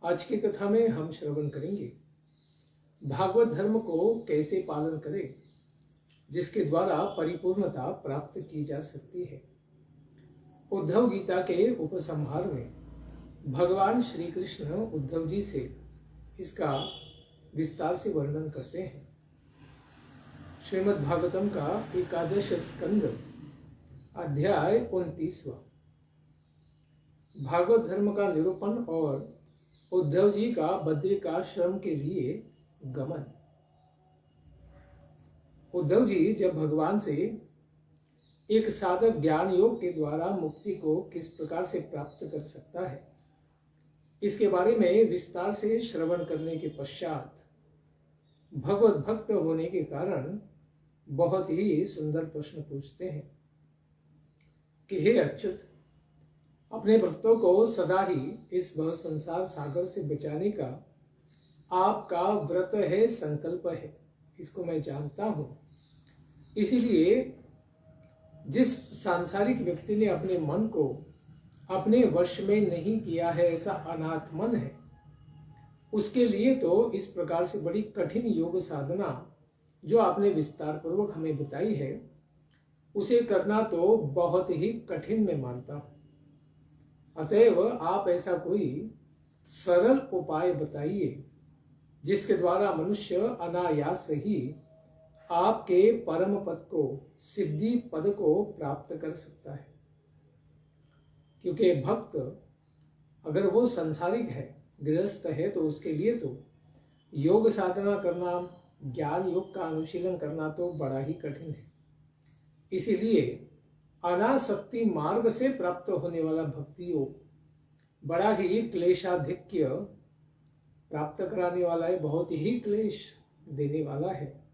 आज की कथा में हम श्रवण करेंगे भागवत धर्म को कैसे पालन करें जिसके द्वारा परिपूर्णता प्राप्त की जा सकती है। उद्धव गीता के उपसंहार में भगवान श्री कृष्ण उद्धव जी से इसका विस्तार से वर्णन करते हैं। श्रीमद् भागवतम का 11 स्कंद अध्याय 29वां भागवत धर्म का निरूपण और उद्धव जी का बद्रिकाश्रम के लिए गमन। उद्धव जी जब भगवान से एक साधक ज्ञान योग के द्वारा मुक्ति को किस प्रकार से प्राप्त कर सकता है इसके बारे में विस्तार से श्रवण करने के पश्चात भगवत भक्त होने के कारण बहुत ही सुंदर प्रश्न पूछते हैं कि हे अच्युत, अपने भक्तों को सदा ही इस भव संसार सागर से बचाने का आपका व्रत है, संकल्प है, इसको मैं जानता हूं। इसीलिए जिस सांसारिक व्यक्ति ने अपने मन को अपने वश में नहीं किया है, ऐसा अनाथ मन है, उसके लिए तो इस प्रकार से बड़ी कठिन योग साधना जो आपने विस्तार पूर्वक हमें बताई है, उसे करना तो बहुत ही कठिन मैं मानता हूं। अतएव आप ऐसा कोई सरल उपाय बताइए जिसके द्वारा मनुष्य अनायास ही आपके परम पद को, सिद्धि पद को प्राप्त कर सकता है। क्योंकि भक्त अगर वो संसारिक है, गृहस्थ है, तो उसके लिए तो योग साधना करना, ज्ञान योग का अनुशीलन करना तो बड़ा ही कठिन है। इसीलिए अनासक्ति मार्ग से प्राप्त होने वाला भक्ति योग बड़ा ही क्लेशाधिक्य प्राप्त कराने वाला है, बहुत ही क्लेश देने वाला है।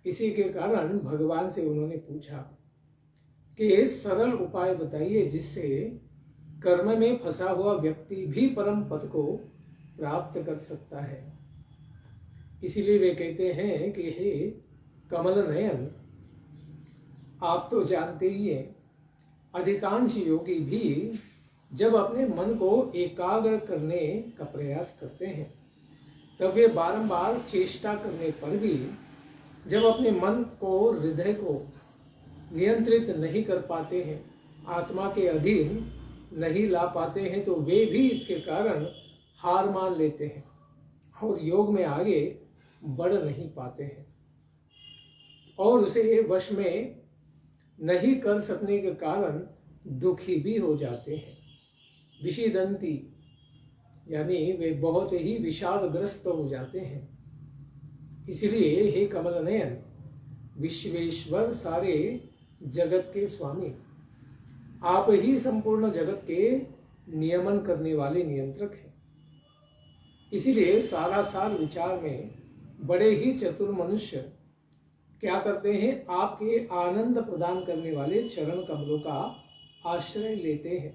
इसी के कारण भगवान से उन्होंने पूछा कि सरल उपाय बताइए जिससे कर्म में फंसा हुआ व्यक्ति भी परम पद को प्राप्त कर सकता है। इसीलिए वे कहते हैं कि हे कमल नयन, आप तो जानते ही हैं, अधिकांश योगी भी जब अपने मन को एकाग्र करने का प्रयास करते हैं तब वे बारंबार चेष्टा करने पर भी जब अपने मन को, हृदय को नियंत्रित नहीं कर पाते हैं, आत्मा के अधीन नहीं ला पाते हैं, तो वे भी इसके कारण हार मान लेते हैं और योग में आगे बढ़ नहीं पाते हैं और उसे वश में नहीं कर सकने के कारण दुखी भी हो जाते हैं। विषिदंती यानी वे बहुत ही विषादग्रस्त हो जाते हैं। इसलिए हे कमल नयन, विश्वेश्वर, सारे जगत के स्वामी, आप ही संपूर्ण जगत के नियमन करने वाले नियंत्रक हैं। इसीलिए सारा सार विचार में बड़े ही चतुर मनुष्य क्या करते हैं, आपके आनंद प्रदान करने वाले चरण कमलों का आश्रय लेते हैं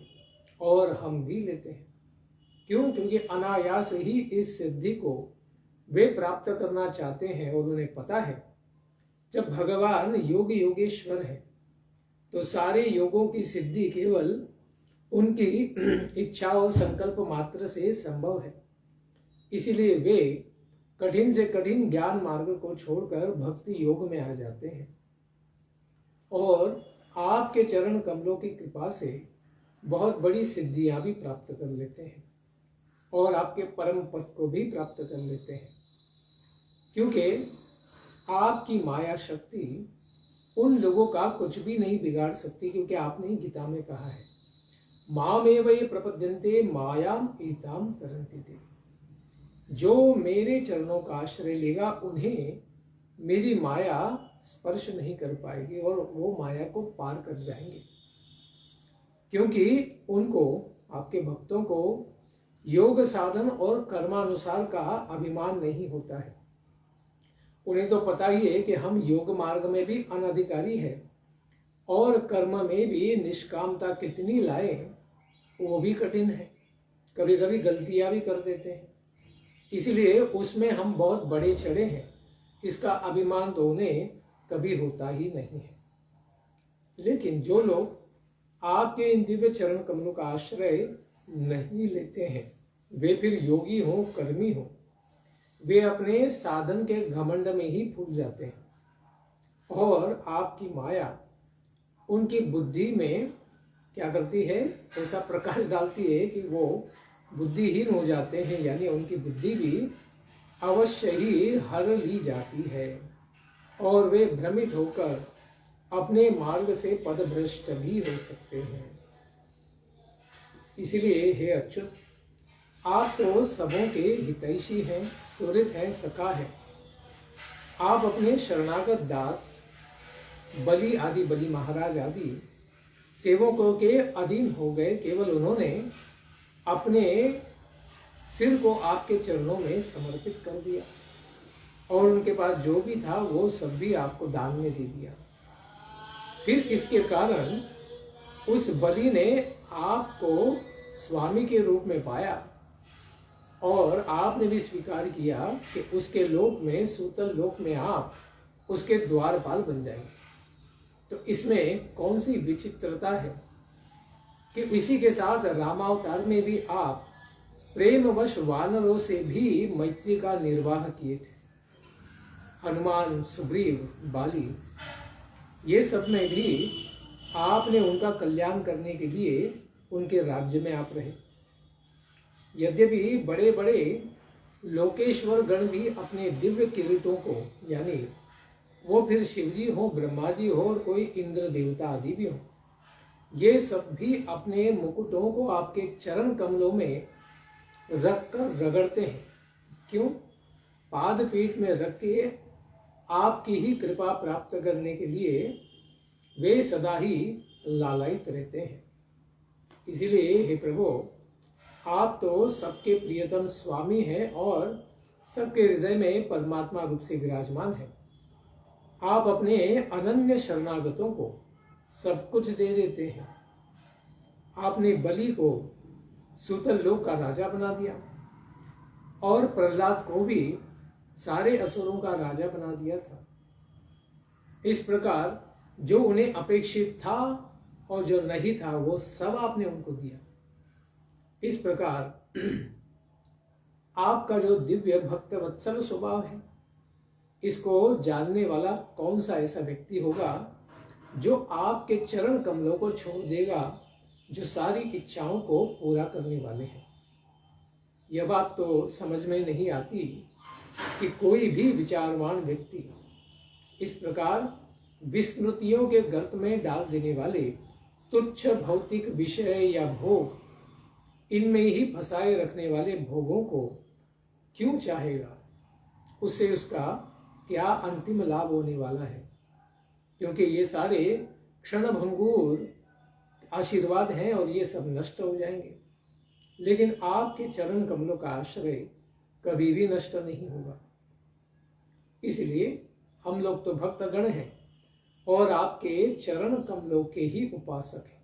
और हम भी लेते हैं। क्यों? क्योंकि अनायास ही इस सिद्धि को वे प्राप्त करना चाहते हैं और उन्हें पता है जब भगवान योग योगेश्वर है तो सारे योगों की सिद्धि केवल उनकी इच्छा और संकल्प मात्र से संभव है। इसीलिए वे कठिन से कठिन ज्ञान मार्ग को छोड़कर भक्ति योग में आ जाते हैं और आपके चरण कमलों की कृपा से बहुत बड़ी सिद्धियां भी प्राप्त कर लेते हैं और आपके परम पद को भी प्राप्त कर लेते हैं। क्योंकि आपकी माया शक्ति उन लोगों का कुछ भी नहीं बिगाड़ सकती, क्योंकि आपने ही गीता में कहा है, मामेव ये प्रपद्यन्ते मायाम एताम तरन्ति ते। जो मेरे चरणों का आश्रय लेगा उन्हें मेरी माया स्पर्श नहीं कर पाएगी और वो माया को पार कर जाएंगे। क्योंकि उनको, आपके भक्तों को योग साधन और कर्मानुसार का अभिमान नहीं होता है। उन्हें तो पता ही है कि हम योग मार्ग में भी अनधिकारी है और कर्म में भी निष्कामता कितनी लाए वो भी कठिन है, कभी कभी गलतियां भी कर देते हैं। इसलिए उसमें हम बहुत बड़े चढ़े हैं, इसका अभिमान तो उन्हें कभी होता ही नहीं है। लेकिन जो लोग आपके इन दिव्य चरण कमलों का आश्रय नहीं लेते हैं वे फिर योगी हो कर्मी हो, वे अपने साधन के घमंड में ही फूट जाते हैं और आपकी माया उनकी बुद्धि में क्या करती है, ऐसा प्रकाश डालती है कि वो बुद्धिहीन हो जाते हैं, यानी उनकी बुद्धि भी अवश्य ही हर ली जाती है और वे भ्रमित होकर अपने मार्ग से पदभ्रष्ट भी हो सकते हैं। इसलिए हे अच्युत, आप तो सबों के हितैषी हैं, सुहृद हैं, सखा हैं। आप अपने शरणागत दास बलि आदि, बलि महाराज आदि सेवकों के अधीन हो गए। केवल उन्होंने अपने सिर को आपके चरणों में समर्पित कर दिया और उनके पास जो भी था वो सब भी आपको दान में दे दिया। फिर इसके कारण उस बलि ने आपको स्वामी के रूप में पाया और आपने भी स्वीकार किया कि उसके लोक में, सूतल लोक में आप उसके द्वारपाल बन जाएंगे। तो इसमें कौन सी विचित्रता है कि इसी के साथ रामावतार में भी आप प्रेमवश वानरों से भी मैत्री का निर्वाह किए थे। हनुमान, सुग्रीव, बाली, ये सब में भी आपने उनका कल्याण करने के लिए उनके राज्य में आप रहे। यद्यपि बड़े बड़े लोकेश्वर गण भी अपने दिव्य किरीटों को, यानी वो फिर शिवजी हो, ब्रह्मा जी हो और कोई इंद्र देवता आदि भी हो, ये सब भी अपने मुकुटों को आपके चरण कमलों में रख कर रगड़ते हैं। क्यों? पाद पीठ में रख के आपकी ही कृपा प्राप्त करने के लिए वे सदा ही लालायित रहते हैं। इसीलिए हे प्रभु, आप तो सबके प्रियतम स्वामी हैं और सबके हृदय में परमात्मा रूप से विराजमान हैं। आप अपने अनन्य शरणागतों को सब कुछ दे देते हैं। आपने बलि को सूतल लोक का राजा बना दिया और प्रहलाद को भी सारे असुरों का राजा बना दिया था। इस प्रकार जो उन्हें अपेक्षित था और जो नहीं था वो सब आपने उनको दिया। इस प्रकार आपका जो दिव्य भक्त वत्सल स्वभाव है, इसको जानने वाला कौन सा ऐसा व्यक्ति होगा जो आपके चरण कमलों को छोड़ देगा, जो सारी इच्छाओं को पूरा करने वाले हैं। यह बात तो समझ में नहीं आती कि कोई भी विचारवान व्यक्ति इस प्रकार विस्मृतियों के गर्त में डाल देने वाले तुच्छ भौतिक विषय या भोग, इनमें ही फंसाए रखने वाले भोगों को क्यों चाहेगा। उससे उसका क्या अंतिम लाभ होने वाला है, क्योंकि ये सारे क्षणभंगुर आशीर्वाद हैं और ये सब नष्ट हो जाएंगे। लेकिन आपके चरण कमलों का आश्रय कभी भी नष्ट नहीं होगा। इसलिए हम लोग तो भक्तगण हैं और आपके चरण कमलों के ही उपासक हैं।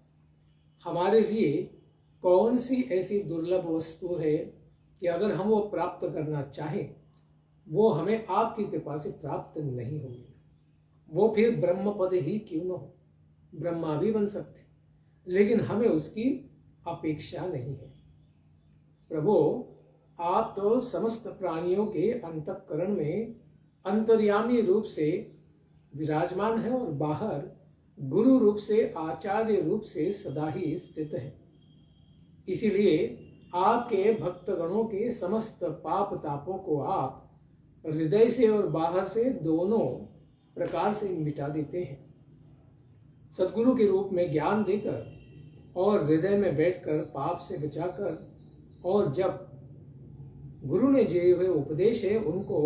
हमारे लिए कौन सी ऐसी दुर्लभ वस्तु है कि अगर हम वो प्राप्त करना चाहें वो हमें आपकी कृपा से प्राप्त नहीं होगी। वो फिर ब्रह्म पद ही क्यों न हो, ब्रह्मा भी बन सकते, लेकिन हमें उसकी अपेक्षा नहीं है। प्रभु, आप तो समस्त प्राणियों के अंतःकरण में अंतर्यामी रूप से विराजमान है और बाहर गुरु रूप से, आचार्य रूप से सदा ही स्थित है। इसीलिए आपके भक्तगणों के समस्त पाप तापों को आप हृदय से और बाहर से दोनों प्रकार से मिटा देते हैं। सद्गुरु के रूप में ज्ञान देकर और हृदय में बैठकर पाप से बचाकर, और जब गुरु ने दिए हुए उपदेश है उनको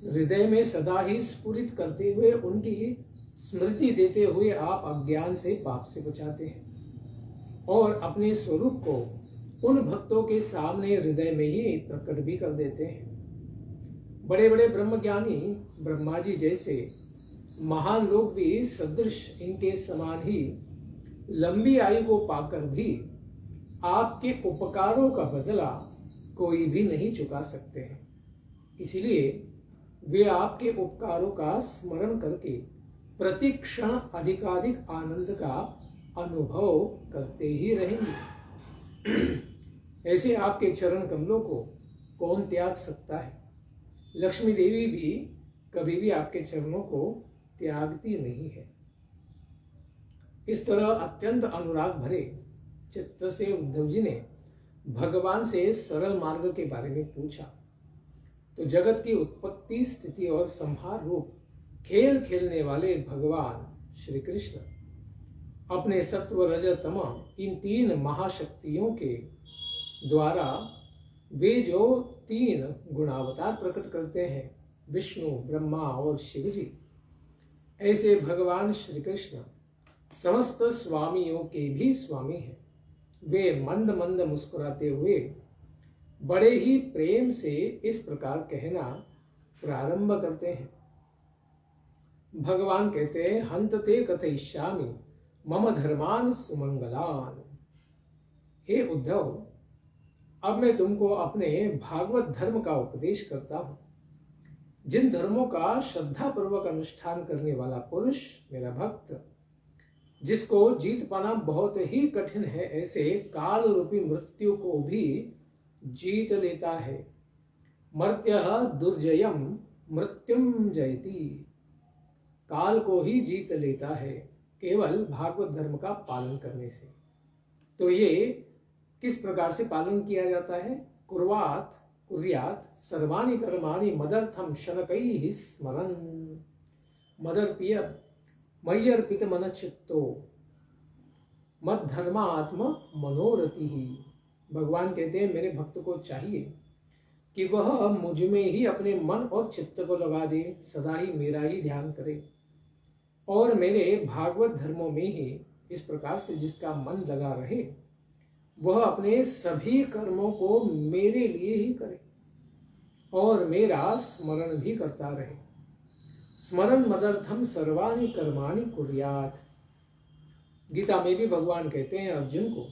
हृदय में सदा ही स्फुरित करते हुए उनकी स्मृति देते हुए आप अज्ञान से, पाप से बचाते हैं और अपने स्वरूप को उन भक्तों के सामने हृदय में ही प्रकट भी कर देते हैं। बड़े बड़े ब्रह्मज्ञानी ब्रह्मा जी जैसे महान लोग भी सदृश इनके समान ही लंबी आयु को पाकर भी आपके उपकारों का बदला कोई भी नहीं चुका सकते हैं। इसलिए वे आपके उपकारों का स्मरण करके प्रति क्षण अधिकाधिक आनंद का अनुभव करते ही रहेंगे। ऐसे आपके चरण कमलों को कौन त्याग सकता है? लक्ष्मी देवी भी कभी भी आपके चरणों को त्यागती नहीं है। इस तरह अत्यंत अनुराग भरे चित्त से उद्धव जी ने भगवान से सरल मार्ग के बारे में पूछा तो जगत की उत्पत्ति, स्थिति और संहार रूप खेल खेलने वाले भगवान श्री कृष्ण अपने सत्व, रज, तम इन तीन महाशक्तियों के द्वारा वे जो तीन गुणावतार प्रकट करते हैं, विष्णु, ब्रह्मा और शिव जी, ऐसे भगवान श्री कृष्ण समस्त स्वामियों के भी स्वामी हैं। वे मंद मंद मुस्कुराते हुए बड़े ही प्रेम से इस प्रकार कहना प्रारंभ करते हैं। भगवान कहते हैं, हंतते कथयिष्यामि मम धर्मान सुमंगलान। हे उद्धव, अब मैं तुमको अपने भागवत धर्म का उपदेश करता हूं। जिन धर्मों का श्रद्धा पूर्वक अनुष्ठान करने वाला पुरुष, मेरा भक्त, जिसको जीत पाना बहुत ही कठिन है, ऐसे काल रूपी मृत्यु को भी जीत लेता है। मर्त्यः दुर्जयम मृत्युम जयति। काल को ही जीत लेता है केवल भागवत धर्म का पालन करने से। तो ये किस प्रकार से पालन किया जाता है? कुर्यात सर्वाणि कर्माणि मदर्थम शनकैः स्मरन् मदर्प्य मय्यर्पित मन चित्तो मद धर्मात्म मनोरति ही। भगवान कहते हैं, मेरे भक्त को चाहिए कि वह मुझ में ही अपने मन और चित्त को लगा दे, सदा ही मेरा ही ध्यान करे और मेरे भागवत धर्मों में ही इस प्रकार से जिसका मन लगा रहे, वह अपने सभी कर्मों को मेरे लिए ही करे और मेरा स्मरण भी करता रहे। स्मरण मदर्थम सर्वाणि कर्माणि कुर्यात्। गीता में भी भगवान कहते हैं अर्जुन को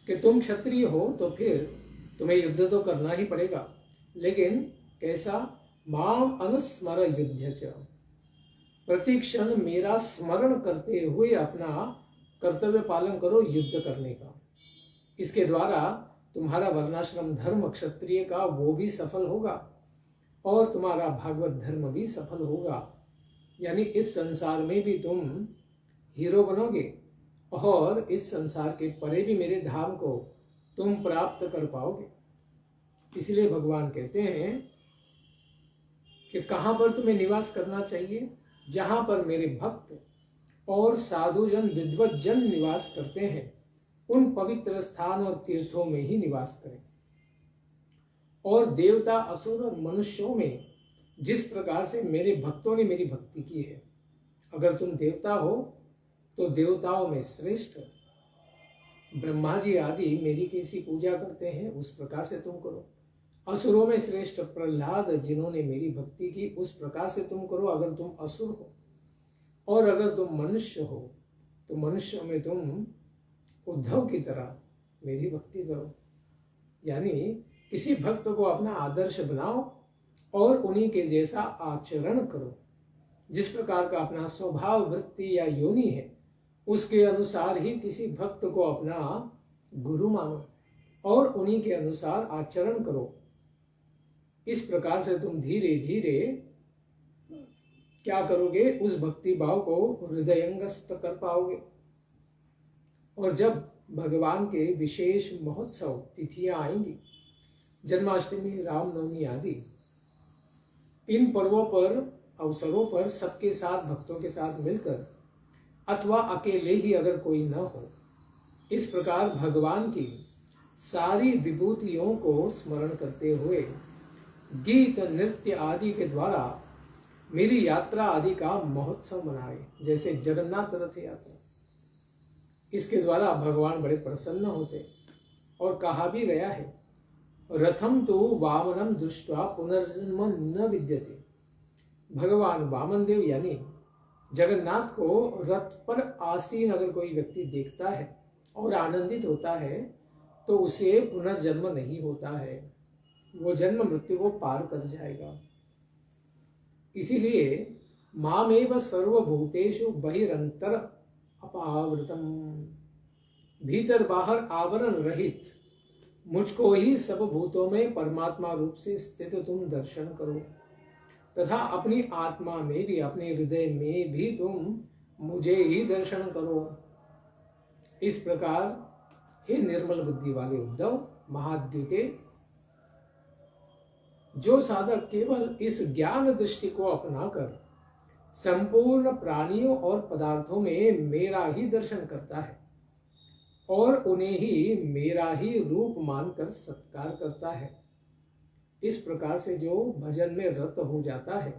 कि तुम क्षत्रिय हो तो फिर तुम्हें युद्ध तो करना ही पड़ेगा, लेकिन कैसा? माम अनुस्मर युद्ध च। प्रतिक्षण मेरा स्मरण करते हुए अपना कर्तव्य पालन करो युद्ध करने का। इसके द्वारा तुम्हारा वर्णाश्रम धर्म क्षत्रिय का वो भी सफल होगा और तुम्हारा भागवत धर्म भी सफल होगा। यानी इस संसार में भी तुम हीरो बनोगे और इस संसार के परे भी मेरे धाम को तुम प्राप्त कर पाओगे। इसलिए भगवान कहते हैं कि कहां पर तुम्हें निवास करना चाहिए? जहां पर मेरे भक्त और साधुजन, विद्वत जन निवास करते हैं, उन पवित्र स्थान और तीर्थों में ही निवास करें। और देवता, असुर और मनुष्यों में जिस प्रकार से मेरे भक्तों ने मेरी भक्ति की है, अगर तुम देवता हो तो देवताओं में श्रेष्ठ ब्रह्मा जी आदि मेरी कैसी पूजा करते हैं, उस प्रकार से तुम करो। असुरों में श्रेष्ठ प्रहलाद, जिन्होंने मेरी भक्ति की, उस प्रकार से तुम करो अगर तुम असुर हो। और अगर तुम मनुष्य हो तो मनुष्यों में तुम उद्धव की तरह मेरी भक्ति करो। यानी किसी भक्त को अपना आदर्श बनाओ और उन्हीं के जैसा आचरण करो। जिस प्रकार का अपना स्वभाव, वृत्ति या योनि है, उसके अनुसार ही किसी भक्त को अपना गुरु मानो और उन्हीं के अनुसार आचरण करो। इस प्रकार से तुम धीरे धीरे क्या करोगे? उस भक्ति भाव को हृदयंगस्त कर पाओगे। और जब भगवान के विशेष महोत्सव तिथियां आएंगी, जन्माष्टमी, रामनवमी आदि, इन पर्वों पर, अवसरों पर सबके साथ, भक्तों के साथ मिलकर अथवा अकेले ही अगर कोई न हो, इस प्रकार भगवान की सारी विभूतियों को स्मरण करते हुए गीत, नृत्य आदि के द्वारा मेरी यात्रा आदि का महोत्सव मनाए, जैसे जगन्नाथ रथ यात्रा। इसके द्वारा भगवान बड़े प्रसन्न होते और कहा भी गया है, रथम तो वामनम दृष्ट्वा पुनर्जन्म न विद्यते। भगवान वामन देव यानी जगन्नाथ को रथ पर आसीन अगर कोई व्यक्ति देखता है और आनंदित होता है तो उसे पुनर्जन्म नहीं होता है, वो जन्म मृत्यु को पार कर जाएगा। इसीलिए मामेव सर्वभूतेषु बहिरंतर अपावृतम, भीतर बाहर आवरण रहित मुझको ही सब भूतों में परमात्मा रूप से स्थित तुम दर्शन करो, तथा अपनी आत्मा में भी, अपने हृदय में भी तुम मुझे ही दर्शन करो। इस प्रकार हे निर्मल बुद्धि वाले उद्धव महाद्युते, जो साधक केवल इस ज्ञान दृष्टि को अपनाकर संपूर्ण प्राणियों और पदार्थों में मेरा ही दर्शन करता है और उन्हें ही मेरा ही रूप मानकर सत्कार करता है, इस प्रकार से जो भजन में रत हो जाता है,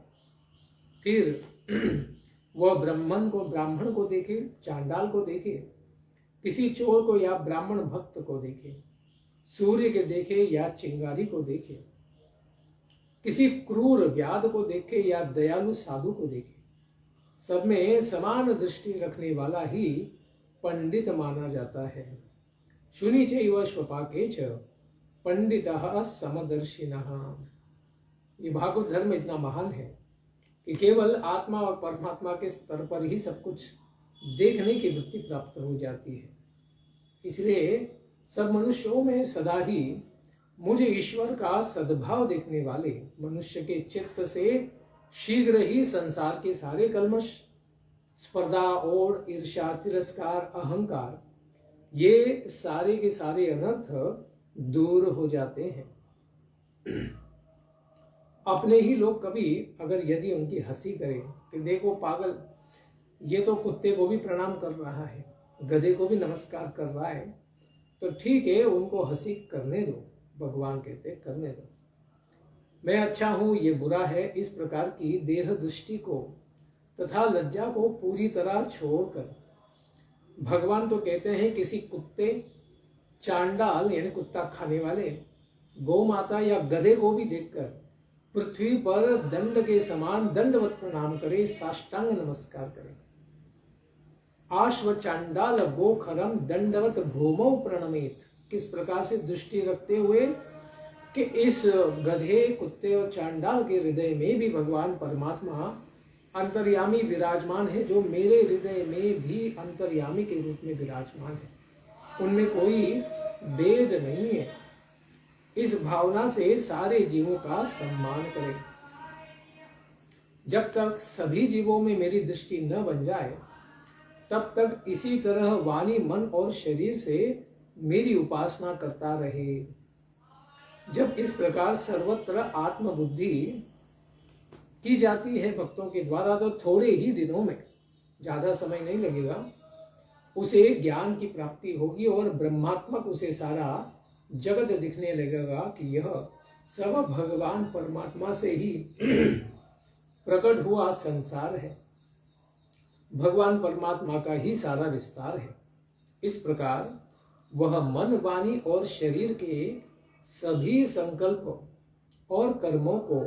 फिर वह ब्राह्मण को देखे, चांडाल को देखे, किसी चोर को या ब्राह्मण भक्त को देखे, सूर्य के देखे या चिंगारी को देखे, किसी क्रूर व्याध को देखे या दयालु साधु को देखे, सब में समान दृष्टि रखने वाला ही पंडित माना जाता है। शुनि चैव स्वपाके च पंडितः समदर्शिनः। ये भागवत धर्म इतना महान है कि केवल आत्मा और परमात्मा के स्तर पर ही सब कुछ देखने की वृत्ति प्राप्त हो जाती है। इसलिए सब मनुष्यों में सदा ही मुझे ईश्वर का सद्भाव देखने वाले मनुष्य के चित्त से शीघ्र ही संसार के सारे कल्मश, स्पर्धा और ईर्ष्या, तिरस्कार, अहंकार, ये सारे के सारे अनर्थ दूर हो जाते हैं। अपने ही लोग कभी अगर यदि उनकी हंसी करें कि देखो पागल, ये तो कुत्ते को भी प्रणाम कर रहा है, गधे को भी नमस्कार कर रहा है, तो ठीक है, उनको हंसी करने दो। भगवान कहते करने दो। मैं अच्छा हूं, ये बुरा है, इस प्रकार की देह दृष्टि को तथा लज्जा को पूरी तरह छोड़कर भगवान तो कहते हैं किसी कुत्ते, चांडाल यानी कुत्ता खाने वाले, गौ माता या गधे को भी देखकर पृथ्वी पर दंड के समान दंडवत प्रणाम करे, साष्टांग नमस्कार करे। आश्व चांडाल गोखरम दंडवत भूमौ प्रणमेत। किस प्रकार से दृष्टि रखते हुए कि इस गधे, कुत्ते और चांडाल के हृदय में भी भगवान परमात्मा अंतर्यामी विराजमान है, जो मेरे हृदय में भी अंतर्यामी के रूप में विराजमान है, उनमें कोई भेद नहीं है। इस भावना से सारे जीवों का सम्मान करें। जब तक सभी जीवों में मेरी दृष्टि न बन जाए, तब तक इसी तरह वाणी, मन और शरीर से मेरी उपासना करता रहे। जब इस प्रकार सर्वत्र आत्मबुद्धि की जाती है भक्तों के द्वारा, तो थोड़े ही दिनों में, ज्यादा समय नहीं लगेगा, उसे ज्ञान की प्राप्ति होगी और ब्रह्मात्मक उसे सारा जगत दिखने लगेगा कि यह सब भगवान परमात्मा से ही प्रकट हुआ संसार है, भगवान परमात्मा का ही सारा विस्तार है। इस प्रकार वह मन, वाणी और शरीर के सभी संकल्प और कर्मों को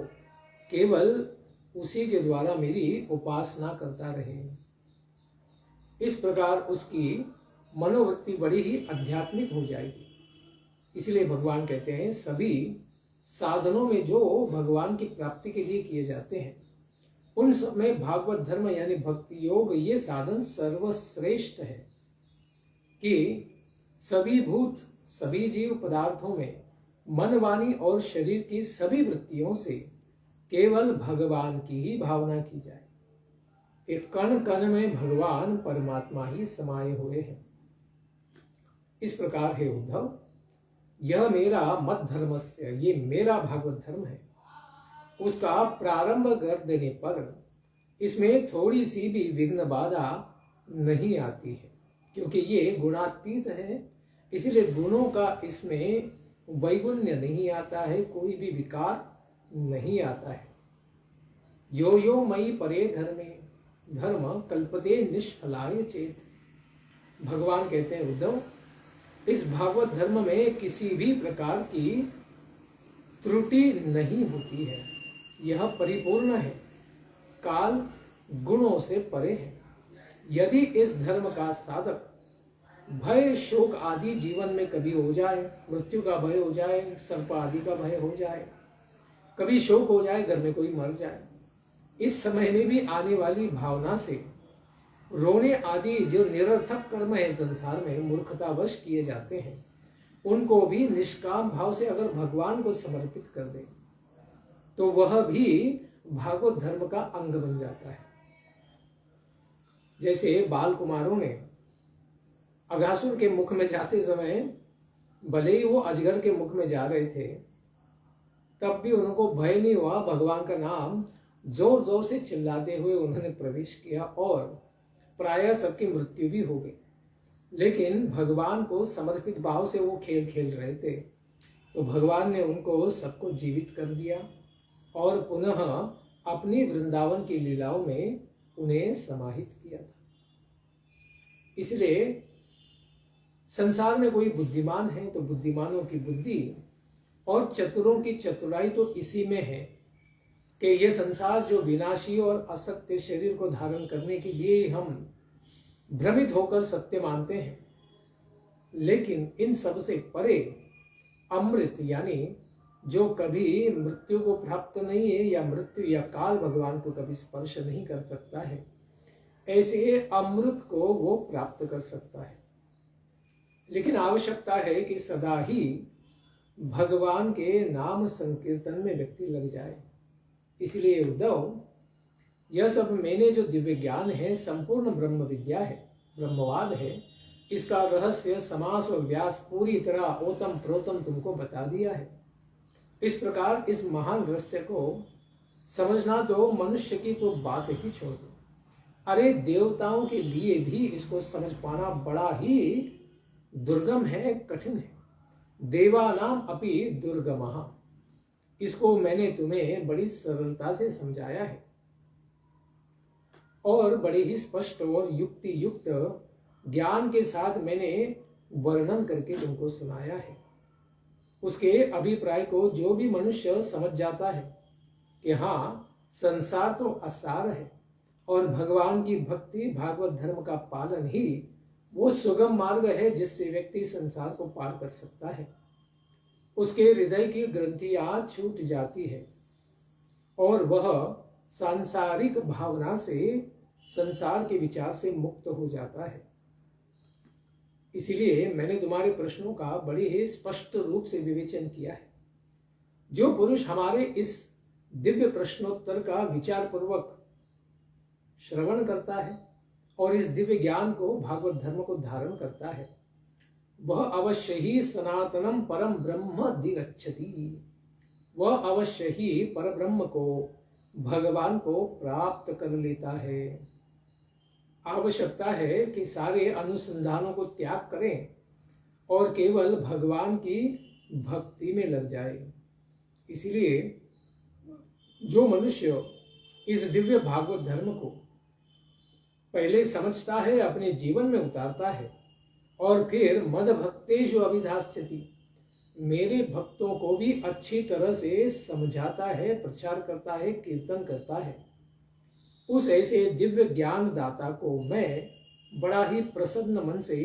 केवल उसी के द्वारा मेरी उपासना करता रहे। इस प्रकार उसकी मनोवृत्ति बड़ी ही आध्यात्मिक हो जाएगी। इसलिए भगवान कहते हैं सभी साधनों में जो भगवान की प्राप्ति के लिए किए जाते हैं, उन सब में भागवत धर्म यानी भक्ति योग ये साधन सर्वश्रेष्ठ है कि सभी भूत, सभी जीव पदार्थों में मन, वाणी और शरीर की सभी वृत्तियों से केवल भगवान की ही भावना की जाए। एक कण कण में भगवान परमात्मा ही समाये हुए हैं। इस प्रकार है उद्धव, यह मेरा मत धर्मस्य, ये मेरा भागवत धर्म है। उसका प्रारंभ कर देने पर इसमें थोड़ी सी भी विघ्न बाधा नहीं आती है, क्योंकि ये गुणातीत है। इसलिए गुणों का इसमें वैगुण्य नहीं आता है, कोई भी विकार नहीं आता है। यो यो मयि परे धर्मे धर्म कल्पते निष्फलाय चेत। भगवान कहते हैं उद्धव, इस भागवत धर्म में किसी भी प्रकार की त्रुटि नहीं होती है, यह परिपूर्ण है, काल गुणों से परे है। यदि इस धर्म का साधक भय, शोक आदि जीवन में कभी हो जाए, मृत्यु का भय हो जाए, सर्प आदि का भय हो जाए, कभी शोक हो जाए, घर में कोई मर जाए, इस समय में भी आने वाली भावना से रोने आदि जो निरर्थक कर्म है संसार में मूर्खतावश किए जाते हैं, उनको भी निष्काम भाव से अगर भगवान को समर्पित कर दे तो वह भी भागवत धर्म का अंग बन जाता है। जैसे बाल कुमारों ने अघासुर के मुख में जाते समय भले ही वो अजगर के मुख में जा रहे थे, तब भी उनको भय नहीं हुआ। भगवान का नाम जोर जोर से चिल्लाते हुए उन्होंने प्रवेश किया और प्रायः सबकी मृत्यु भी हो गई। लेकिन भगवान को समर्पित भाव से वो खेल खेल रहे थे, तो भगवान ने उनको सबको जीवित कर दिया और पुनः अपनी वृंदावन की लीलाओं में उन्हें समाहित किया था। इसलिए संसार में कोई बुद्धिमान है तो बुद्धिमानों की बुद्धि और चतुरों की चतुराई तो इसी में है कि ये संसार जो विनाशी और असत्य शरीर को धारण करने के लिए हम भ्रमित होकर सत्य मानते हैं, लेकिन इन सब से परे अमृत यानी जो कभी मृत्यु को प्राप्त नहीं है या मृत्यु या काल भगवान को कभी स्पर्श नहीं कर सकता है, ऐसे अमृत को वो प्राप्त कर सकता है। लेकिन आवश्यकता है कि सदा ही भगवान के नाम संकीर्तन में व्यक्ति लग जाए। इसलिए उद्धव, यह सब मैंने जो दिव्य ज्ञान है, संपूर्ण ब्रह्म विद्या है, ब्रह्मवाद है, इसका रहस्य समास और व्यास पूरी तरह ओतम प्रोतम तुमको बता दिया है। इस प्रकार इस महान रहस्य को समझना तो मनुष्य की तो बात ही छोड़ दो, अरे देवताओं के लिए भी इसको समझ पाना बड़ा ही दुर्गम है, कठिन है। देवानाम अपि दुर्गमः, इसको मैंने तुम्हें बड़ी सरलता से समझाया है और बड़े ही स्पष्ट और युक्ति युक्त ज्ञान के साथ मैंने वर्णन करके तुमको सुनाया है। उसके अभिप्राय को जो भी मनुष्य समझ जाता है कि हाँ, संसार तो असार है और भगवान की भक्ति भागवत धर्म का पालन ही वो सुगम मार्ग है जिससे व्यक्ति संसार को पार कर सकता है, उसके हृदय की ग्रंथियां छूट जाती है और वह सांसारिक भावना से, संसार के विचार से मुक्त हो जाता है। इसलिए मैंने तुम्हारे प्रश्नों का बड़े ही स्पष्ट रूप से विवेचन किया है। जो पुरुष हमारे इस दिव्य प्रश्नोत्तर का विचार पूर्वक श्रवण करता है और इस दिव्य ज्ञान को, भागवत धर्म को धारण करता है, वह अवश्य ही सनातनम परम ब्रह्म दिगच्छति, वह अवश्य ही परब्रह्म को, भगवान को प्राप्त कर लेता है। आवश्यकता है कि सारे अनुसंधानों को त्याग करें और केवल भगवान की भक्ति में लग जाए। इसलिए जो मनुष्य इस दिव्य भागवत धर्म को पहले समझता है, अपने जीवन में उतारता है और फिर मद भक्तेषु अभिधास्यति, मेरे भक्तों को भी अच्छी तरह से समझाता है, प्रचार करता है, कीर्तन करता है, उस ऐसे दिव्य ज्ञान दाता को मैं बड़ा ही प्रसन्न मन से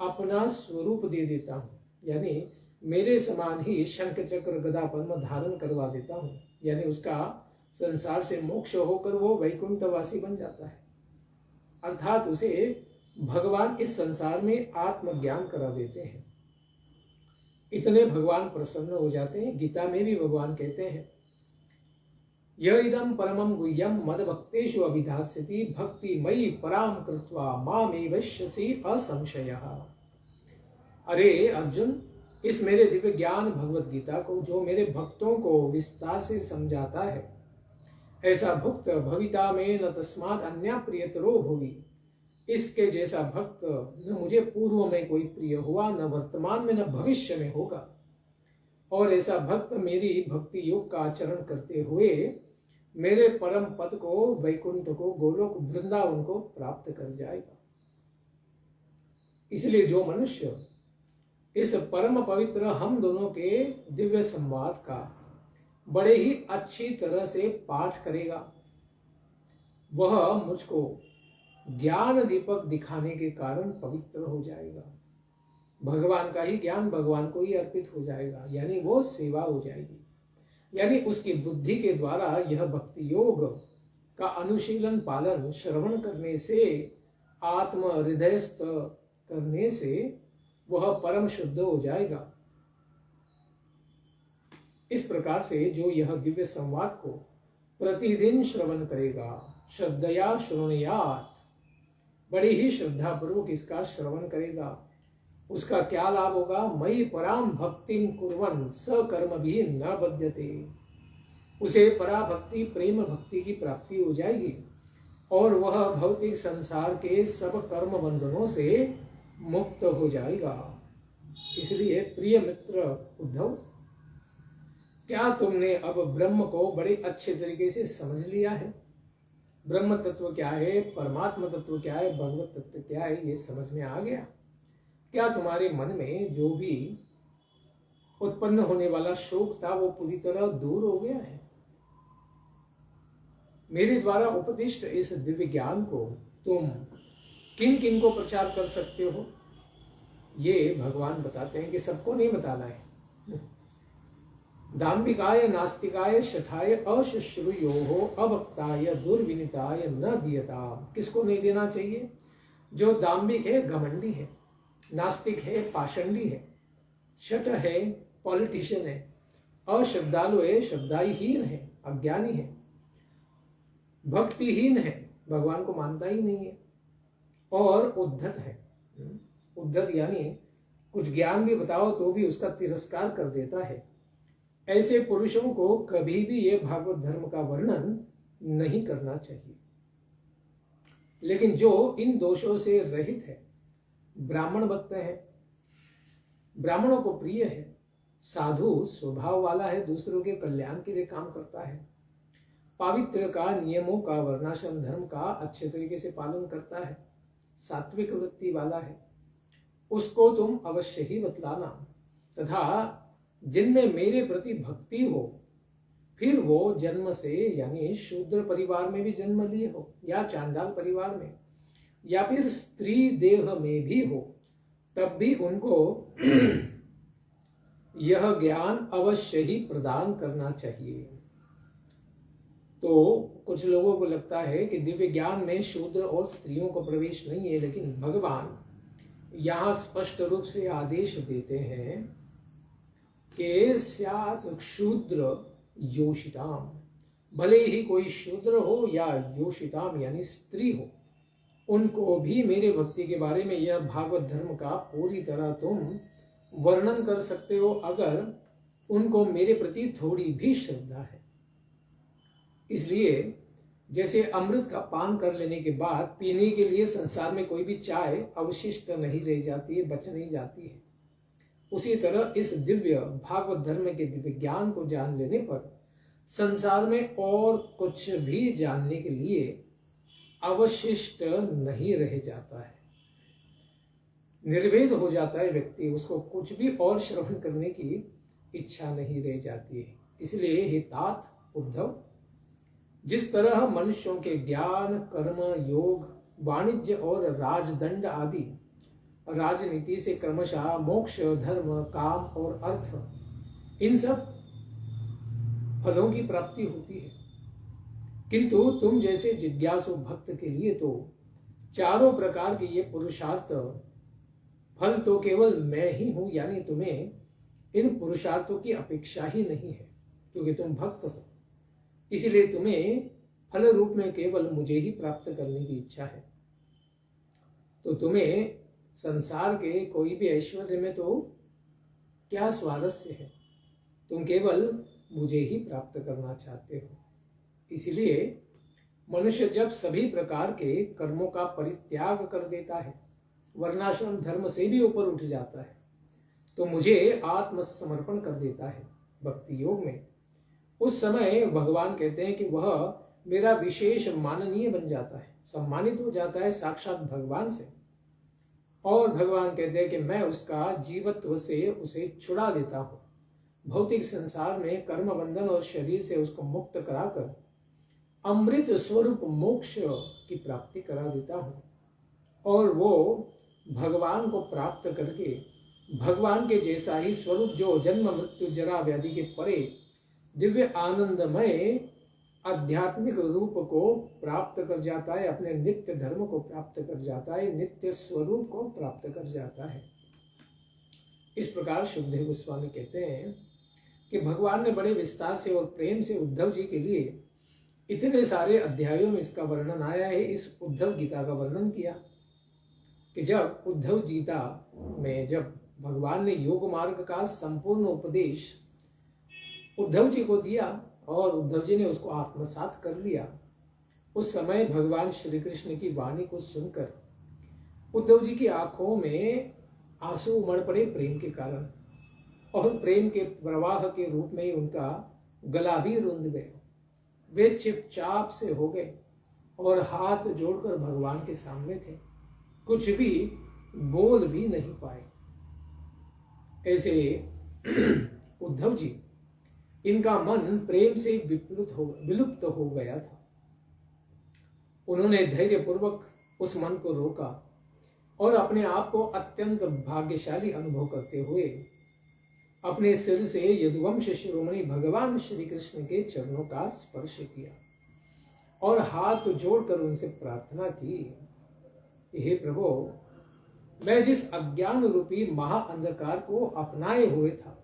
अपना स्वरूप दे देता हूँ, यानी मेरे समान ही शंख चक्र गदा पद्म धारण करवा देता हूँ, यानी उसका संसार से मोक्ष होकर वो वैकुंठवासी बन जाता है। अर्थात उसे भगवान इस संसार में आत्मज्ञान करा देते हैं। इतने भगवान प्रसन्न हो जाते हैं। गीता में भी भगवान कहते हैं, यह इदम परमं गुह्यम मद भक्तेषु अभिधास्यति भक्ति मयि पराम कृत्वा मामेवश्यसि असंशयः। अरे अर्जुन, इस मेरे दिव्य ज्ञान भगवत गीता को जो मेरे भक्तों को विस्तार से समझाता है, ऐसा भक्त भविता में न तस्मात् अन्या प्रियतरो भुवि, इसके जैसा भक्त न मुझे पूर्व में कोई प्रिय हुआ, न वर्तमान में, न भविष्य में होगा। और ऐसा भक्त मेरी भक्ति योग का आचरण करते हुए मेरे परम पद को, वैकुंठ को, गोलोक वृंदावन को प्राप्त कर जाएगा। इसलिए जो मनुष्य इस परम पवित्र हम दोनों के दिव्य संवाद का बड़े ही अच्छी तरह से पाठ करेगा, वह मुझको ज्ञान दीपक दिखाने के कारण पवित्र हो जाएगा। भगवान का ही ज्ञान भगवान को ही अर्पित हो जाएगा, यानी वो सेवा हो जाएगी। यानी उसकी बुद्धि के द्वारा यह भक्ति योग का अनुशीलन पालन श्रवण करने से, आत्म हृदयस्थ करने से वह परम शुद्ध हो जाएगा इस प्रकार से जो यह दिव्य संवाद को प्रतिदिन श्रवण करेगा, श्रद्धया श्रवणयात, बड़ी ही श्रद्धा पूर्वक इसका श्रवण करेगा, उसका क्या लाभ होगा? मयि पराम भक्तिं कुर्वन् सकर्म भी न बध्यते, उसे पराभक्ति प्रेम भक्ति की प्राप्ति हो जाएगी और वह भौतिक संसार के सब कर्म बंधनों से मुक्त हो जाएगा। इसलिए प्रिय मित्र उद्धव, क्या तुमने अब ब्रह्म को बड़े अच्छे तरीके से समझ लिया है? ब्रह्म तत्व क्या है, परमात्मा तत्व क्या है, भगवत तत्व क्या है, ये समझ में आ गया? क्या तुम्हारे मन में जो भी उत्पन्न होने वाला शोक था वो पूरी तरह दूर हो गया है? मेरे द्वारा उपदिष्ट इस दिव्य ज्ञान को तुम किन किन को प्रचार कर सकते हो? ये भगवान बताते हैं कि सबको नहीं बताना है। दाम्भिकाय नास्तिकाय शठाय अशुश्रूयो अभक्ताय दुर्विनीताय न दीयता। किसको नहीं देना चाहिए? जो दाम्भिक है, घमंडी है, नास्तिक है, पाषंडी है, शठ है, पॉलिटिशियन है, अश्रद्धालु है, श्रद्धाहीन है, अज्ञानी है, भक्तिहीन है, भगवान को मानता ही नहीं है, और उद्धत है। उद्धत यानी कुछ ज्ञान भी बताओ तो भी उसका तिरस्कार कर देता है। ऐसे पुरुषों को कभी भी ये भागवत धर्म का वर्णन नहीं करना चाहिए। लेकिन जो इन दोषों से रहित है, ब्राह्मण भक्त है, ब्राह्मणों को प्रिय है, साधु स्वभाव वाला है, दूसरों के कल्याण के लिए काम करता है, पावित्र का, नियमों का, वर्णाश्रम धर्म का अच्छे तरीके से पालन करता है, सात्विक वृत्ति वाला है, उसको तुम अवश्य ही बतलाना। तथा जिनमें मेरे प्रति भक्ति हो, फिर वो जन्म से यानी शूद्र परिवार में भी जन्म लिए हो, या चांडाल परिवार में, या फिर स्त्री देह में भी हो, तब भी उनको यह ज्ञान अवश्य ही प्रदान करना चाहिए। तो कुछ लोगों को लगता है कि दिव्य ज्ञान में शूद्र और स्त्रियों को प्रवेश नहीं है, लेकिन भगवान यहाँ स्पष्ट रूप से आदेश देते हैं कि स्यात् शूद्र योषिताम, भले ही कोई शूद्र हो या योषिताम यानी स्त्री हो, उनको भी मेरे भक्ति के बारे में यह भागवत धर्म का पूरी तरह तुम वर्णन कर सकते हो, अगर उनको मेरे प्रति थोड़ी भी श्रद्धा है। इसलिए जैसे अमृत का पान कर लेने के बाद पीने के लिए संसार में कोई भी चाय अवशिष्ट नहीं रह जाती है, बच नहीं जाती है, उसी तरह इस दिव्य भागवत धर्म के दिव्य ज्ञान को जान लेने पर संसार में और कुछ भी जानने के लिए अवशिष्ट नहीं रह जाता है, निर्वेद हो जाता है व्यक्ति, उसको कुछ भी और श्रवण करने की इच्छा नहीं रह जाती है। इसलिए हे तात उद्धव, जिस तरह मनुष्यों के ज्ञान, कर्म, योग, वाणिज्य और राजदंड आदि राजनीति से क्रमशः मोक्ष, धर्म, काम और अर्थ, इन सब फलों की प्राप्ति होती है, किंतु तुम जैसे जिज्ञासु भक्त के लिए तो चारों प्रकार के ये पुरुषार्थ फल तो केवल मैं ही हूं, यानी तुम्हें इन पुरुषार्थों की अपेक्षा ही नहीं है, क्योंकि तुम भक्त हो। इसलिए तुम्हें फल रूप में केवल मुझे ही प्राप्त करने की इच्छा है। तो तुम्हें संसार के कोई भी ऐश्वर्य में तो क्या स्वारस्य है, तुम केवल मुझे ही प्राप्त करना चाहते हो। इसलिए मनुष्य जब सभी प्रकार के कर्मों का परित्याग कर देता है, वर्णाश्रम धर्म से भी ऊपर उठ जाता है, तो मुझे आत्मसमर्पण कर देता है भक्ति योग में, उस समय भगवान कहते हैं कि वह मेरा विशेष माननीय बन जाता है, सम्मानित हो जाता है साक्षात भगवान से। और भगवान कहते हैं कि मैं उसका जीवत्व से उसे छुड़ा देता हूँ, भौतिक संसार में कर्म बंधन और शरीर से उसको मुक्त कराकर अमृत स्वरूप मोक्ष की प्राप्ति करा देता हूँ, और वो भगवान को प्राप्त करके भगवान के जैसा ही स्वरूप, जो जन्म मृत्यु जरा व्याधि के परे दिव्य आनंदमय आध्यात्मिक रूप को प्राप्त कर जाता है, अपने नित्य धर्म को प्राप्त कर जाता है, नित्य स्वरूप को प्राप्त कर जाता है। इस प्रकार सुखदेव गोस्वामी कहते हैं, कि भगवान ने बड़े विस्तार से और प्रेम से उद्धव जी के लिए इतने सारे अध्यायों में इसका वर्णन आया है। इस उद्धव गीता का वर्णन किया कि जब उद्धव गीता में जब भगवान ने योग मार्ग का संपूर्ण उपदेश उद्धव जी को दिया और उद्धव जी ने उसको आत्मसात कर लिया, उस समय भगवान श्री कृष्ण की वाणी को सुनकर उद्धव जी की आंखों में आंसू उमड़ पड़े प्रेम के कारण, और प्रेम के प्रवाह के रूप में ही उनका गला भी रुंध गया। वे चुपचाप से हो गए और हाथ जोड़कर भगवान के सामने थे, कुछ भी बोल भी नहीं पाए। ऐसे उद्धव जी, इनका मन प्रेम से विलुप्त हो गया था। उन्होंने धैर्यपूर्वक उस मन को रोका और अपने आप को अत्यंत भाग्यशाली अनुभव करते हुए अपने सिर से यदुवंश शिरोमणि भगवान श्री कृष्ण के चरणों का स्पर्श किया और हाथ जोड़कर उनसे प्रार्थना की, हे प्रभु, मैं जिस अज्ञान रूपी महा अंधकार को अपनाए हुए था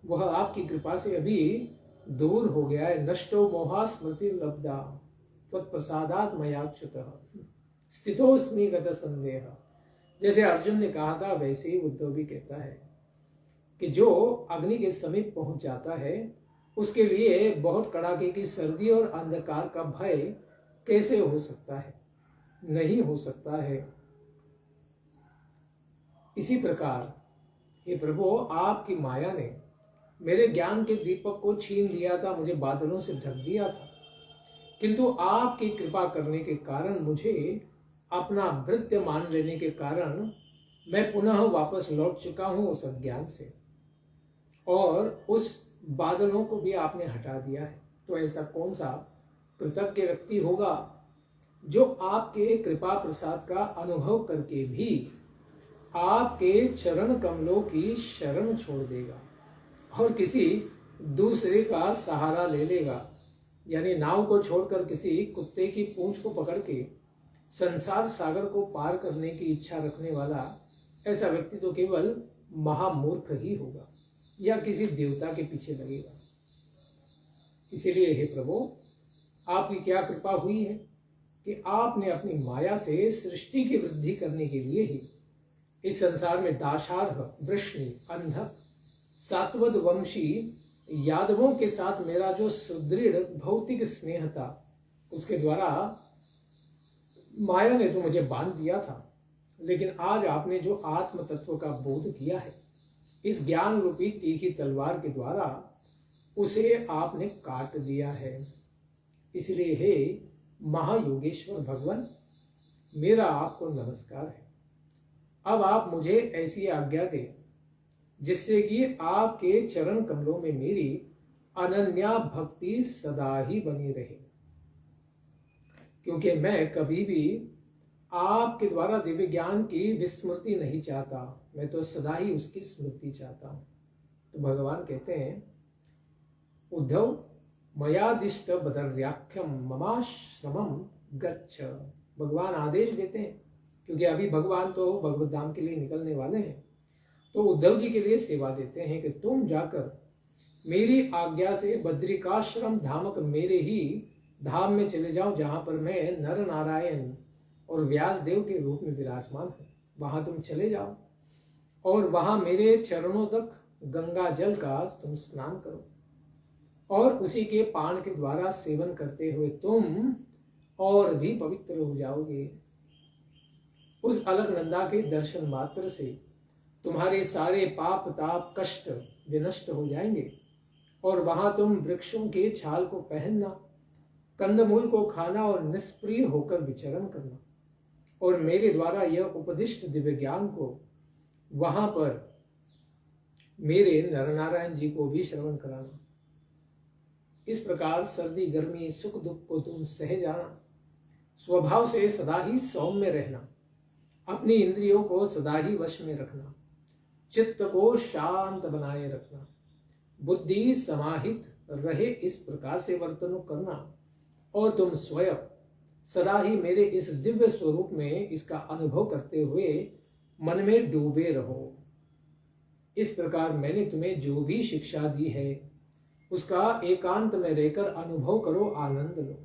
वह आपकी कृपा से अभी दूर हो गया है। नष्टो मोहा स्मृति लब्धा तत्प्रसादात मयाच्युतः स्थितोस्मि गत संदेह। जैसे अर्जुन ने कहा था वैसे ही उद्धव भी कहता है कि जो अग्नि के समीप पहुंच जाता है उसके लिए बहुत कड़ाके की सर्दी और अंधकार का भय कैसे हो सकता है? नहीं हो सकता है। इसी प्रकार हे प्रभु, आपकी माया ने मेरे ज्ञान के दीपक को छीन लिया था, मुझे बादलों से ढक दिया था, किंतु आपकी कृपा करने के कारण, मुझे अपना भृत्य मान लेने के कारण मैं पुनः वापस लौट चुका हूं उस अज्ञान से, और उस बादलों को भी आपने हटा दिया है। तो ऐसा कौन सा कृतज्ञ व्यक्ति होगा जो आपके कृपा प्रसाद का अनुभव करके भी आपके चरण कमलों की शरण छोड़ देगा और किसी दूसरे का सहारा ले लेगा। यानी नाव को छोड़कर किसी कुत्ते की पूंछ को पकड़ के संसार सागर को पार करने की इच्छा रखने वाला ऐसा व्यक्ति तो केवल महामूर्ख ही होगा या किसी देवता के पीछे लगेगा। इसीलिए हे प्रभु, आपकी क्या कृपा हुई है कि आपने अपनी माया से सृष्टि की वृद्धि करने के लिए ही इस संसार में दाशार्ह, वृष्णि, अंधक, सात्वत वंशी यादवों के साथ मेरा जो सुदृढ़ भौतिक स्नेह था उसके द्वारा माया ने तो मुझे बांध दिया था, लेकिन आज आपने जो आत्म तत्व का बोध किया है इस ज्ञान रूपी तीखी तलवार के द्वारा उसे आपने काट दिया है। इसलिए हे महायोगेश्वर भगवान, मेरा आपको नमस्कार है। अब आप मुझे ऐसी आज्ञा दें जिससे कि आपके चरण कमलों में मेरी अनन्या भक्ति सदा ही बनी रहे, क्योंकि मैं कभी भी आपके द्वारा दिव्य ज्ञान की विस्मृति नहीं चाहता, मैं तो सदा ही उसकी स्मृति चाहता हूं। तो भगवान कहते हैं, उद्धव, मयादिष्ट बदर्याख्यम ममाश्रमम गच्छ। भगवान आदेश देते हैं, क्योंकि अभी भगवान तो भगवत धाम के लिए निकलने वाले हैं, तो उद्धव जी के लिए सेवा देते हैं कि तुम जाकर मेरी आज्ञा से बद्रिकाश्रम धामक मेरे ही धाम में चले जाओ, जहां पर मैं नर नारायण और व्यास देव के रूप में विराजमान हूं। वहां तुम चले जाओ और वहां मेरे चरणों तक गंगा जल का तुम स्नान करो और उसी के पान के द्वारा सेवन करते हुए तुम और भी पवित्र हो जाओगे। उस अलकनंदा के दर्शन मात्र से तुम्हारे सारे पाप ताप कष्ट विनष्ट हो जाएंगे और वहां तुम वृक्षों के छाल को पहनना, कंदमूल को खाना और निष्प्रिय होकर विचरण करना और मेरे द्वारा यह उपदिष्ट दिव्य ज्ञान को वहां पर मेरे नरनारायण जी को भी श्रवण कराना। इस प्रकार सर्दी गर्मी सुख दुख को तुम सह जाना, स्वभाव से सदा ही सौम्य रहना, अपनी इंद्रियों को सदा ही वश में रखना, चित्त को शांत बनाए रखना, बुद्धि समाहित रहे इस प्रकार से वर्तन करना और तुम स्वयं सदा ही मेरे इस दिव्य स्वरूप में इसका अनुभव करते हुए मन में डूबे रहो। इस प्रकार मैंने तुम्हें जो भी शिक्षा दी है उसका एकांत में रहकर अनुभव करो, आनंद लो।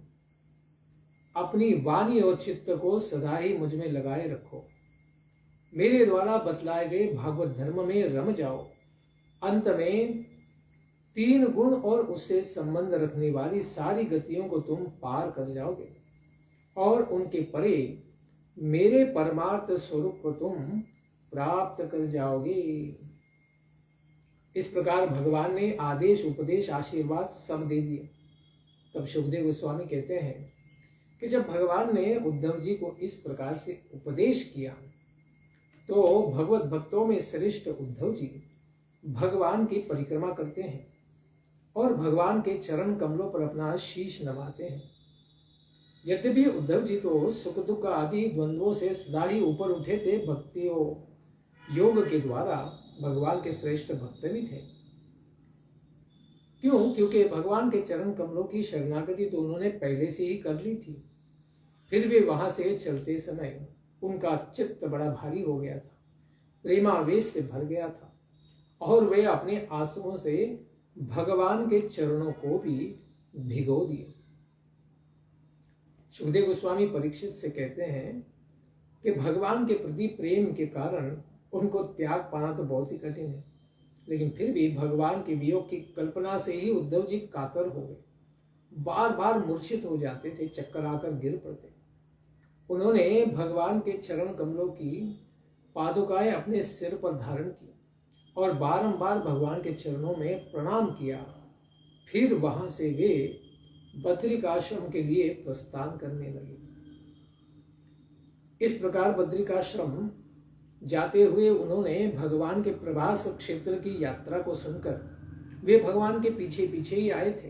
अपनी वाणी और चित्त को सदा ही मुझ में लगाए रखो। मेरे द्वारा बतलाए गए भागवत धर्म में रम जाओ। अंत में 3 गुण और उससे संबंध रखने वाली सारी गतियों को तुम पार कर जाओगे और उनके परे मेरे परमार्थ स्वरूप को तुम प्राप्त कर जाओगे। इस प्रकार भगवान ने आदेश, उपदेश, आशीर्वाद सब दे दिए। तब सुखदेव गोस्वामी कहते हैं कि जब भगवान ने उद्धव जी को इस प्रकार से उपदेश किया तो भगवत भक्तों में श्रेष्ठ उद्धव जी भगवान की परिक्रमा करते हैं और भगवान के चरण कमलों पर अपना शीश नवाते हैं। यद्यपि उद्धव जी तो सुख दुख आदि द्वंद्वों से सदा ही ऊपर उठे थे, भक्तियों योग के द्वारा भगवान के श्रेष्ठ भक्त भी थे। क्यों? क्योंकि भगवान के चरण कमलों की शरणागति तो उन्होंने पहले से ही कर ली थी। फिर भी वहां से चलते समय उनका चित्त बड़ा भारी हो गया था, प्रेमावेश से भर गया था और वे अपने आंसुओं से भगवान के चरणों को भी भिगो दिए। सुखदेव गोस्वामी परीक्षित से कहते हैं कि भगवान के प्रति प्रेम के कारण उनको त्याग पाना तो बहुत ही कठिन है, लेकिन फिर भी भगवान के वियोग की कल्पना से ही उद्धव जी कातर हो गए। बार बार मूर्छित हो जाते थे, चक्कर आकर गिर पड़ते। उन्होंने भगवान के चरण कमलों की पादुकाएं अपने सिर पर धारण की और बारंबार भगवान के चरणों में प्रणाम किया। फिर वहां से वे बद्रिकाश्रम के लिए प्रस्थान करने लगे। इस प्रकार बद्रिकाश्रम जाते हुए उन्होंने भगवान के प्रभास क्षेत्र की यात्रा को सुनकर वे भगवान के पीछे पीछे ही आए थे,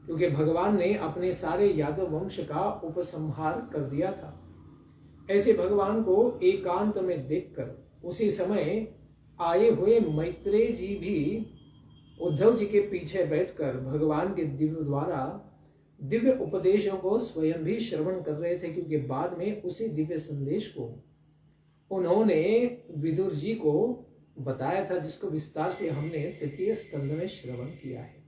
क्योंकि भगवान ने अपने सारे यादव वंश का उपसंहार कर दिया था। ऐसे भगवान को एकांत में देखकर उसी समय आए हुए मैत्रेय जी भी उद्धव जी के पीछे बैठकर भगवान के दिव्य उपदेशों को स्वयं भी श्रवण कर रहे थे, क्योंकि बाद में उसी दिव्य संदेश को उन्होंने विदुर जी को बताया था, जिसको विस्तार से हमने 3 स्कंद में श्रवण किया है।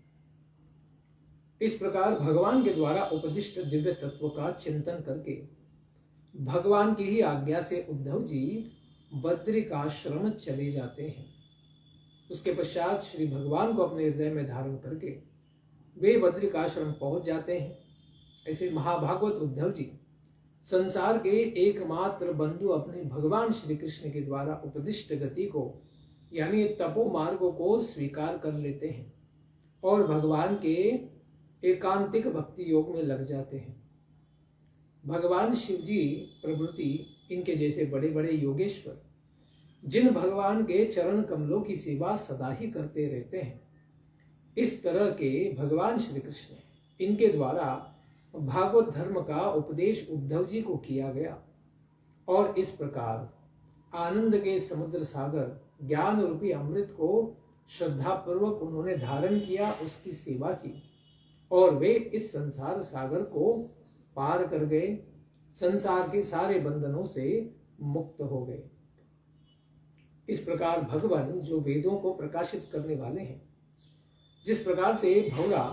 इस प्रकार भगवान के द्वारा उपदिष्ट दिव्य तत्व का चिंतन करके भगवान की ही आज्ञा से उद्धव जी बद्रिकाश्रम चले जाते हैं। उसके पश्चात श्री भगवान को अपने हृदय में धारण करके वे बद्रिकाश्रम पहुंच जाते हैं। ऐसे महाभागवत उद्धव जी संसार के एकमात्र बंधु अपने भगवान श्री कृष्ण के द्वारा उपदिष्ट गति को यानी तपो मार्गों को स्वीकार कर लेते हैं और भगवान के एकांतिक भक्ति योग में लग जाते हैं। भगवान शिव जी प्रभृति इनके जैसे बड़े बड़े योगेश्वर जिन भगवान के चरण कमलों की सेवा सदा ही करते रहते हैं, इस तरह के भगवान श्री कृष्ण इनके द्वारा भागवत धर्म का उपदेश उद्धव जी को किया गया और इस प्रकार आनंद के समुद्र सागर ज्ञान रूपी अमृत को श्रद्धा पूर्वक उन्होंने धारण किया, उसकी सेवा की और वे इस संसार सागर को पार कर गए, संसार के सारे बंधनों से मुक्त हो गए। इस प्रकार भगवान जो वेदों को प्रकाशित करने वाले हैं, जिस प्रकार से भौरा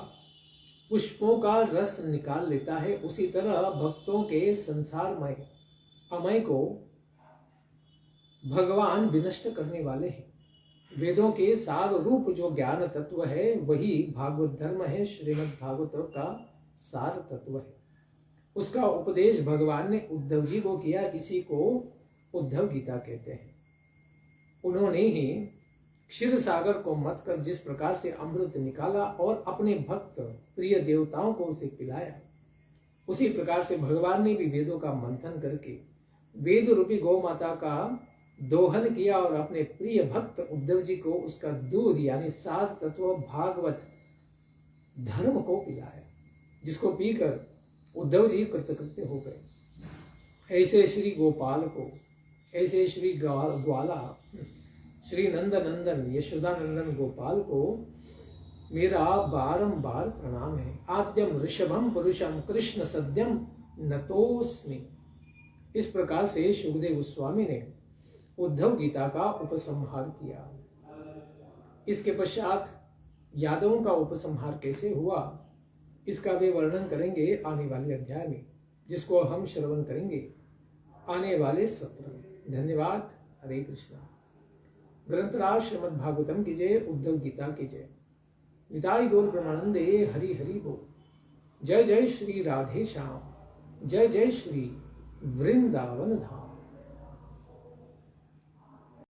पुष्पों का रस निकाल लेता है, उसी तरह भक्तों के संसारमय अमय को भगवान विनष्ट करने वाले हैं। वेदों के सार रूप जो ज्ञान तत्व है वही भागवत धर्म है, श्रीमद् भागवत का सार तत्व है। उसका उपदेश भगवान ने उद्धव जी को किया, इसी को उद्धव गीता कहते हैं। उन्होंने ही क्षीर सागर को मथ कर जिस प्रकार से अमृत निकाला और अपने भक्त प्रिय देवताओं को उसे पिलाया, उसी प्रकार से भगवान ने भी वेदों का मंथन करके वेद रूपी गौ माता का दोहन किया और अपने प्रिय भक्त उद्धव जी को उसका दूध यानी सात तत्व भागवत धर्म को पिलाया, जिसको पीकर उद्धव जी कृतकृत्य हो गए। ऐसे श्री गोपाल को, ऐसे श्री ग्वाला श्री नंदन यशोदानंदन गोपाल को मेरा बारंबार प्रणाम है। आद्यम ऋषभम पुरुषम कृष्ण सद्यम नतोस्मि। इस प्रकार से सुखदेव गोस्वामी ने उद्धव गीता का उपसंहार किया। इसके पश्चात यादवों का उपसंहार कैसे हुआ, इसका वे वर्णन करेंगे आने वाले अध्याय में, जिसको हम श्रवण करेंगे आने वाले सत्र में। धन्यवाद। हरे कृष्णा। ग्रंथराज श्रीमद् भागवतम की जय, उद्धव गीता की जय। निताई गौर ब्रह्मानंदे हरि हरि बोल। जय जय श्री राधे श्याम, जय जय श्री वृंदावन धाम।